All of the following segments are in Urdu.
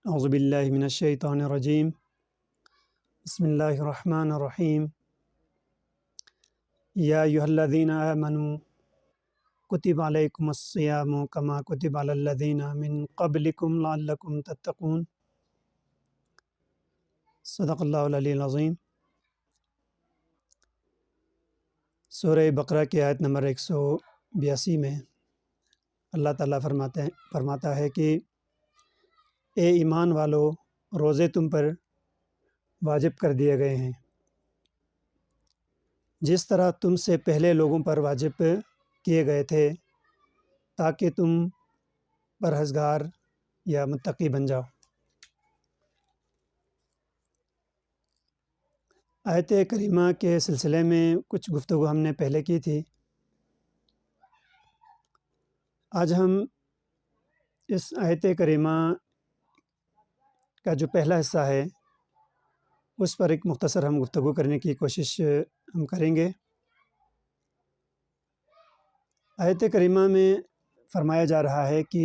اعوذ باللہ من الشیطان الرجیم بسم اللہ الرحمن الرحیم یا ایھا الذین آمنوا کتب علیکم الصیام کما کتب علی الذین من قبلکم لعلکم تتقون۔ صدق اللہ العلی العظیم۔ سورہ بقرہ کی آیت نمبر 182 میں اللہ تعالیٰ فرماتا ہے کہ اے ایمان والو، روزے تم پر واجب کر دیے گئے ہیں جس طرح تم سے پہلے لوگوں پر واجب کیے گئے تھے تاکہ تم پرہیزگار یا متقی بن جاؤ۔ آیت کریمہ کے سلسلے میں کچھ گفتگو ہم نے پہلے کی تھی۔ آج ہم اس آیت کریمہ کا جو پہلا حصہ ہے اس پر ایک مختصر ہم گفتگو کرنے کی کوشش ہم کریں گے۔ آیت کریمہ میں فرمایا جا رہا ہے کہ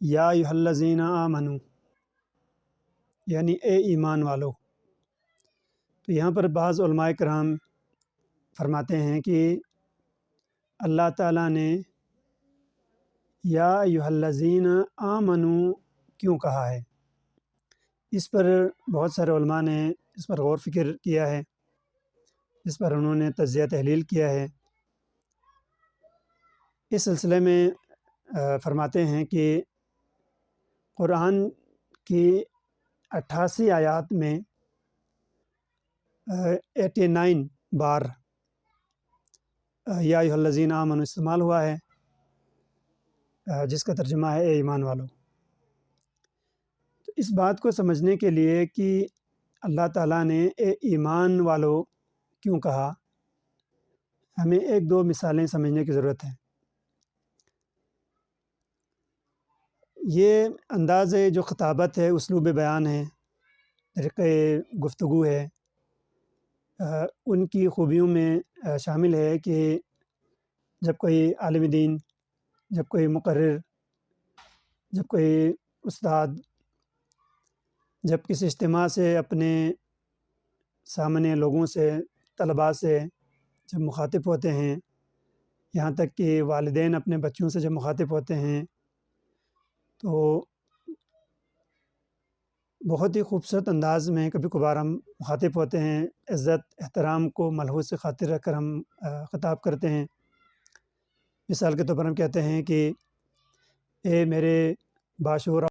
یا ایھا الذین آمنوا، یعنی اے ایمان والو۔ تو یہاں پر بعض علماء کرام فرماتے ہیں کہ اللہ تعالیٰ نے یا ایھا الذین آمنوا کیوں کہا ہے؟ اس پر بہت سارے علماء نے اس پر غور فکر کیا ہے، اس پر انہوں نے تجزیہ تحلیل کیا ہے۔ اس سلسلے میں فرماتے ہیں کہ قرآن کی 88 آیات میں 89 بار یا ایھا الذین آمنوا استعمال ہوا ہے، جس کا ترجمہ ہے اے ایمان والو۔ تو اس بات کو سمجھنے کے لیے کہ اللہ تعالیٰ نے اے ایمان والو کیوں کہا، ہمیں ایک دو مثالیں سمجھنے کی ضرورت ہے۔ یہ انداز جو خطابت ہے، اسلوب بیان ہے، طریقۂ گفتگو ہے، ان کی خوبیوں میں شامل ہے کہ جب کوئی عالم دین، جب کوئی مقرر، جب کوئی استاد، جب کسی اجتماع سے اپنے سامنے لوگوں سے، طلباء سے جب مخاطب ہوتے ہیں، یہاں تک کہ والدین اپنے بچوں سے جب مخاطب ہوتے ہیں، تو بہت ہی خوبصورت انداز میں کبھی کبھار ہم مخاطب ہوتے ہیں، عزت احترام کو ملحوظ خاطر رکھ کر ہم خطاب کرتے ہیں۔ مثال کے طور پر ہم کہتے ہیں کہ اے میرے باشعور